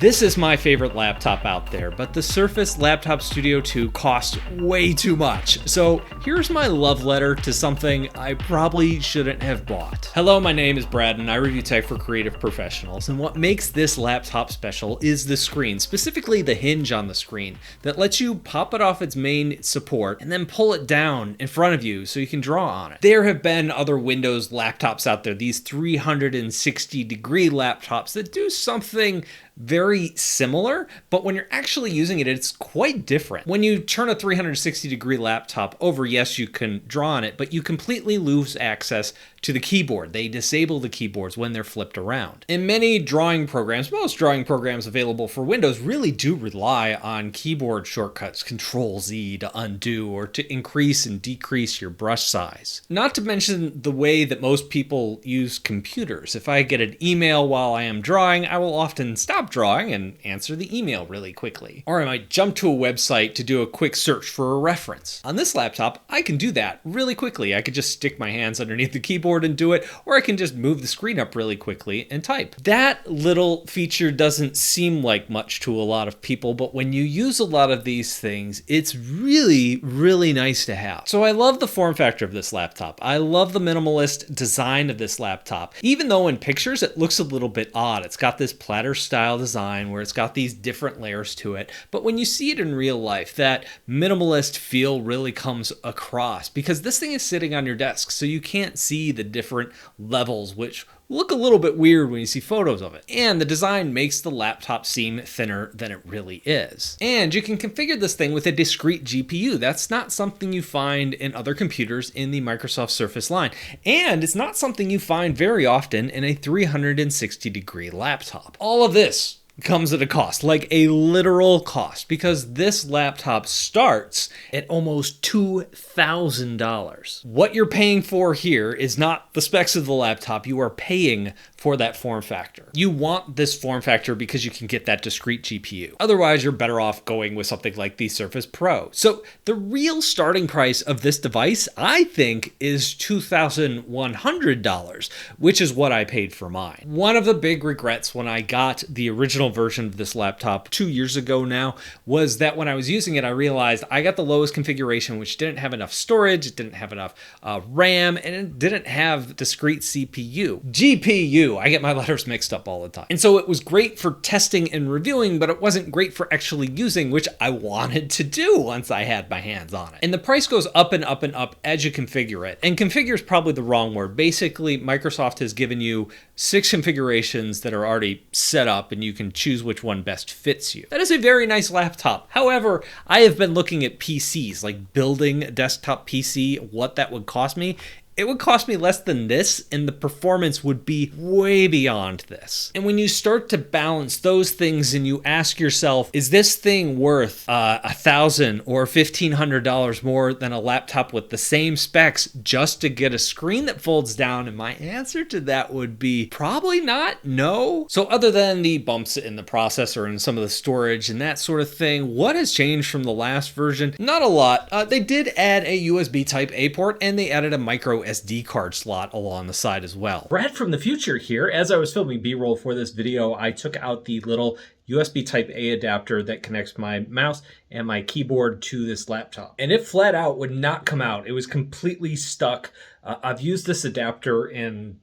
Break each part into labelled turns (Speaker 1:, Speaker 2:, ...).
Speaker 1: This is my favorite laptop out there, but the Surface Laptop Studio 2 costs way too much. So here's my love letter to something I probably shouldn't have bought. Hello, my name is Brad and I review tech for creative professionals. And what makes this laptop special is the screen, specifically the hinge on the screen that lets you pop it off its main support and then pull it down in front of you so you can draw on it. There have been other Windows laptops out there, these 360-degree laptops that do something very similar, but when you're actually using it, it's quite different. When you turn a 360-degree laptop over, yes, you can draw on it, but you completely lose access to the keyboard. They disable the keyboards when they're flipped around. In many drawing programs, most drawing programs available for Windows really do rely on keyboard shortcuts, Control-Z to undo or to increase and decrease your brush size. Not to mention the way that most people use computers. If I get an email while I am drawing, I will often stop drawing and answer the email really quickly. Or I might jump to a website to do a quick search for a reference. On this laptop, I can do that really quickly. I could just stick my hands underneath the keyboard and do it, or I can just move the screen up really quickly and type. That little feature doesn't seem like much to a lot of people, but when you use a lot of these things, it's really, really nice to have. So I love the form factor of this laptop. I love the minimalist design of this laptop. Even though in pictures it looks a little bit odd. It's got this platter style design where it's got these different layers to it, but when you see it in real life, that minimalist feel really comes across because this thing is sitting on your desk, so you can't see the different levels, which look a little bit weird when you see photos of it. And the design makes the laptop seem thinner than it really is. And you can configure this thing with a discrete GPU. That's not something you find in other computers in the Microsoft Surface line. And it's not something you find very often in a 360-degree laptop. All of this comes at a cost, like a literal cost, because this laptop starts at almost $2,000. What you're paying for here is not the specs of the laptop. You are paying for that form factor. You want this form factor because you can get that discrete GPU. Otherwise, you're better off going with something like the Surface Pro. So the real starting price of this device, I think, is $2,100, which is what I paid for mine. One of the big regrets when I got the original version of this laptop 2 years ago now was that when I was using it, I realized I got the lowest configuration, which didn't have enough storage, it didn't have enough RAM, and it didn't have discrete CPU. GPU, I get my letters mixed up all the time. And so it was great for testing and reviewing, but it wasn't great for actually using, which I wanted to do once I had my hands on it. And the price goes up and up and up as you configure it. And configure is probably the wrong word. Basically, Microsoft has given you 6 configurations that are already set up and you can choose which one best fits you. That is a very nice laptop. However, I have been looking at PCs, like building a desktop PC, what that would cost me. It would cost me less than this, and the performance would be way beyond this. And when you start to balance those things and you ask yourself, is this thing worth $1,000 or $1,500 more than a laptop with the same specs just to get a screen that folds down? And my answer to that would be probably not, no. So other than the bumps in the processor and some of the storage and that sort of thing, what has changed from the last version? Not a lot. They did add a USB Type-A port and they added a micro SD card slot along the side as well. Brad from the future here. As I was filming B-roll for this video, I took out the little USB Type-A adapter that connects my mouse and my keyboard to this laptop. And it flat out would not come out. It was completely stuck. I've used this adapter in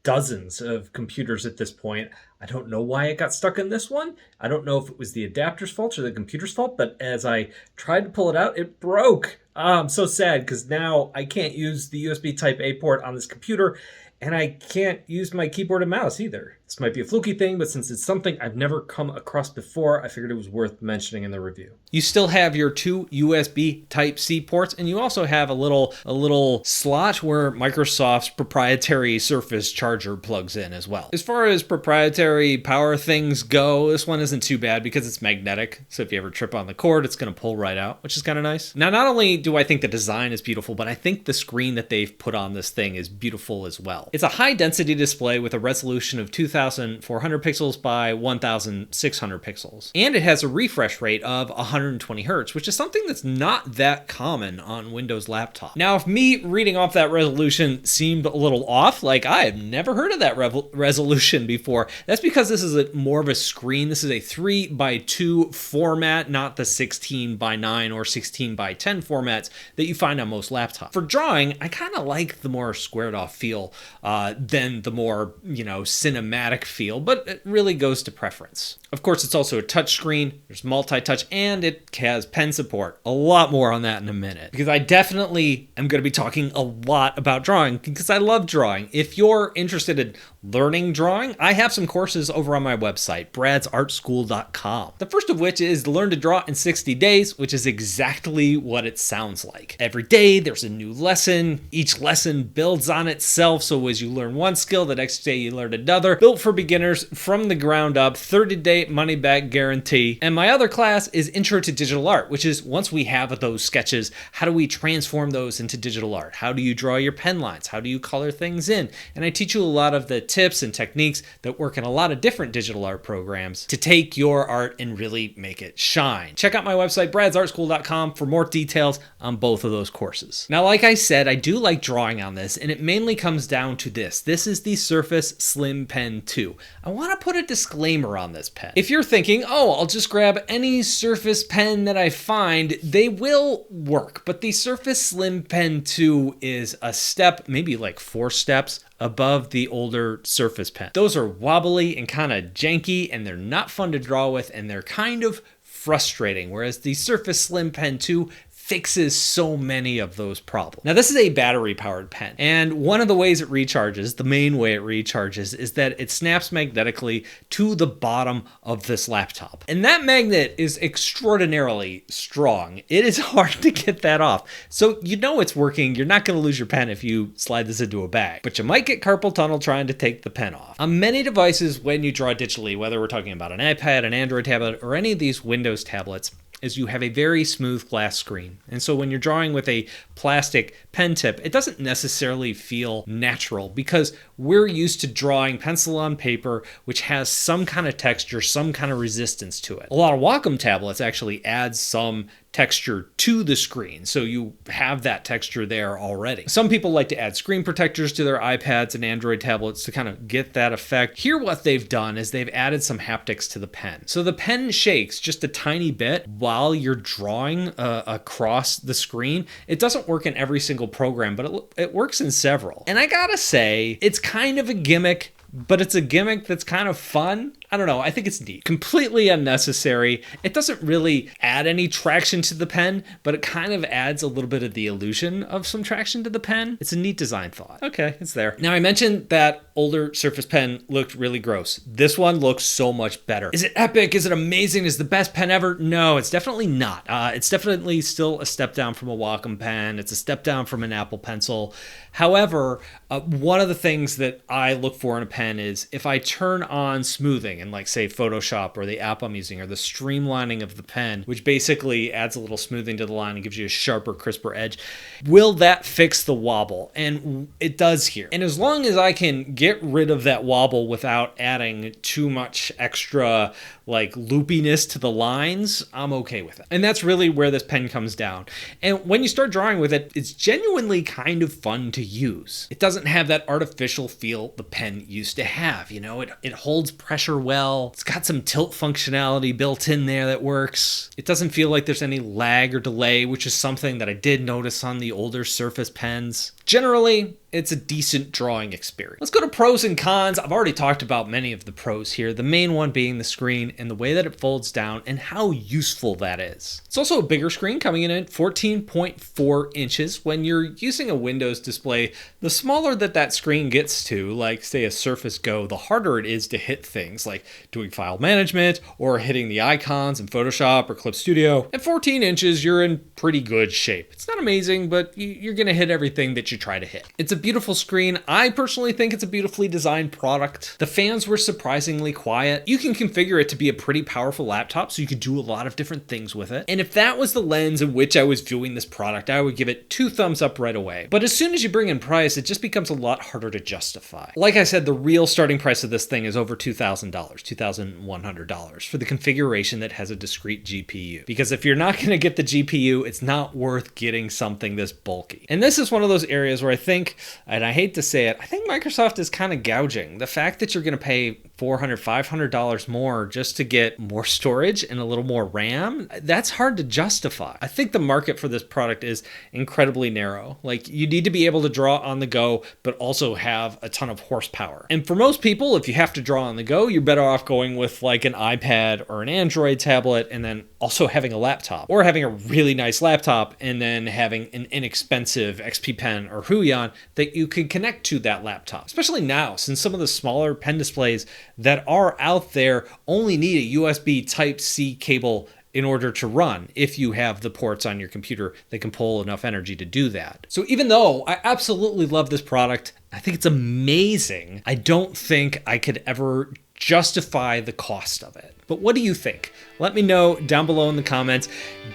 Speaker 1: dozens of computers at this point. I don't know why it got stuck in this one. I don't know if it was the adapter's fault or the computer's fault, but as I tried to pull it out, it broke. I'm so sad because now I can't use the USB Type-A port on this computer and I can't use my keyboard and mouse either. This might be a fluky thing, but since it's something I've never come across before, I figured it was worth mentioning in the review. You still have your 2 USB Type-C ports, and you also have a little slot where Microsoft's proprietary Surface charger plugs in as well. As far as proprietary power things go, this one isn't too bad because it's magnetic. So if you ever trip on the cord, it's going to pull right out, which is kind of nice. Now, not only do I think the design is beautiful, but I think the screen that they've put on this thing is beautiful as well. It's a high density display with a resolution of 2000 1400 pixels by 1600 pixels. And it has a refresh rate of 120 hertz, which is something that's not that common on Windows laptop. Now, if me reading off that resolution seemed a little off, like I have never heard of that resolution before, that's because this is more of a screen. This is a 3:2 format, not the 16:9 or 16:10 formats that you find on most laptops. For drawing, I kind of like the more squared off feel than the more, cinematic feel, but it really goes to preference. Of course, it's also a touch screen, there's multi-touch, and it has pen support. A lot more on that in a minute, because I definitely am going to be talking a lot about drawing because I love drawing. If you're interested in learning drawing, I have some courses over on my website, bradsartschool.com. The first of which is Learn to Draw in 60 Days, which is exactly what it sounds like. Every day there's a new lesson. Each lesson builds on itself, so as you learn one skill, the next day you learn another. Built for beginners from the ground up, 30-day money-back guarantee. And my other class is Intro to Digital Art, which is once we have those sketches, how do we transform those into digital art? How do you draw your pen lines? How do you color things in? And I teach you a lot of the tips and techniques that work in a lot of different digital art programs to take your art and really make it shine. Check out my website, bradsartschool.com, for more details on both of those courses. Now, like I said, I do like drawing on this, and it mainly comes down to this. This is the Surface Slim Pen 2. I want to put a disclaimer on this pen. If you're thinking, oh, I'll just grab any Surface pen that I find, they will work, but the Surface Slim Pen 2 is a step, maybe like 4 steps above the older Surface Pen. Those are wobbly and kind of janky, and they're not fun to draw with, and they're kind of frustrating, whereas the Surface Slim Pen 2 fixes so many of those problems. Now, this is a battery-powered pen, and one of the ways it recharges, the main way it recharges, is that it snaps magnetically to the bottom of this laptop. And that magnet is extraordinarily strong. It is hard to get that off. So you know it's working. You're not going to lose your pen if you slide this into a bag, but you might get carpal tunnel trying to take the pen off. On many devices, when you draw digitally, whether we're talking about an iPad, an Android tablet, or any of these Windows tablets, is you have a very smooth glass screen. And so when you're drawing with a plastic pen tip, it doesn't necessarily feel natural because we're used to drawing pencil on paper, which has some kind of texture, some kind of resistance to it. A lot of Wacom tablets actually add some texture to the screen, so you have that texture there already. Some people like to add screen protectors to their iPads and Android tablets to kind of get that effect. Here, what they've done is they've added some haptics to the pen. So the pen shakes just a tiny bit while you're drawing across the screen. It doesn't work in every single program, but it works in several. And I gotta say, it's kind of a gimmick, but it's a gimmick that's kind of fun. I don't know, I think it's neat. Completely unnecessary. It doesn't really add any traction to the pen, but it kind of adds a little bit of the illusion of some traction to the pen. It's a neat design thought. Okay, it's there. Now, I mentioned that older Surface Pen looked really gross. This one looks so much better. Is it epic? Is it amazing? Is it the best pen ever? No, it's definitely not. It's definitely still a step down from a Wacom pen. It's a step down from an Apple Pencil. However, one of the things that I look for in a pen is if I turn on smoothing, and like say Photoshop or the app I'm using, or the streamlining of the pen, which basically adds a little smoothing to the line and gives you a sharper, crisper edge, will that fix the wobble? And it does here. And as long as I can get rid of that wobble without adding too much extra like loopiness to the lines, I'm okay with it. And that's really where this pen comes down. And when you start drawing with it, it's genuinely kind of fun to use. It doesn't have that artificial feel the pen used to have. It holds pressure well. It's got some tilt functionality built in there that works. It doesn't feel like there's any lag or delay, which is something that I did notice on the older Surface pens. Generally, it's a decent drawing experience. Let's go to pros and cons. I've already talked about many of the pros here, the main one being the screen and the way that it folds down and how useful that is. It's also a bigger screen, coming in at 14.4 inches. When you're using a Windows display, the smaller that screen gets to, like say a Surface Go, the harder it is to hit things like doing file management or hitting the icons in Photoshop or Clip Studio. At 14 inches, you're in pretty good shape. It's not amazing, but you're gonna hit everything that you try to hit. It's a beautiful screen. I personally think it's a beautifully designed product. The fans were surprisingly quiet. You can configure it to be a pretty powerful laptop, so you could do a lot of different things with it. And if that was the lens in which I was viewing this product, I would give it 2 thumbs up right away. But as soon as you bring in price, it just becomes a lot harder to justify. Like I said, the real starting price of this thing is over $2,000, $2,100 for the configuration that has a discrete GPU. Because if you're not going to get the GPU, it's not worth getting something this bulky. And this is one of those areas where I think, and I hate to say it, I think Microsoft is kind of gouging. The fact that you're going to pay $400, $500 more just to get more storage and a little more RAM, that's hard to justify. I think the market for this product is incredibly narrow. Like, you need to be able to draw on the go, but also have a ton of horsepower. And for most people, if you have to draw on the go, you're better off going with like an iPad or an Android tablet, and then also having a laptop, or having a really nice laptop and then having an inexpensive XP Pen or Huion that you can connect to that laptop. Especially now, since some of the smaller pen displays that are out there only need a USB Type-C cable in order to run, if you have the ports on your computer that can pull enough energy to do that. So even though I absolutely love this product, I think it's amazing, I don't think I could ever justify the cost of it. But what do you think? Let me know down below in the comments.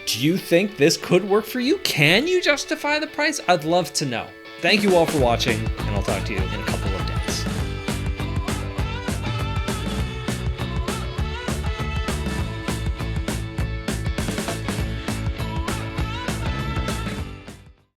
Speaker 1: Do you think this could work for you? Can you justify the price? I'd love to know. Thank you all for watching, and I'll talk to you in a couple of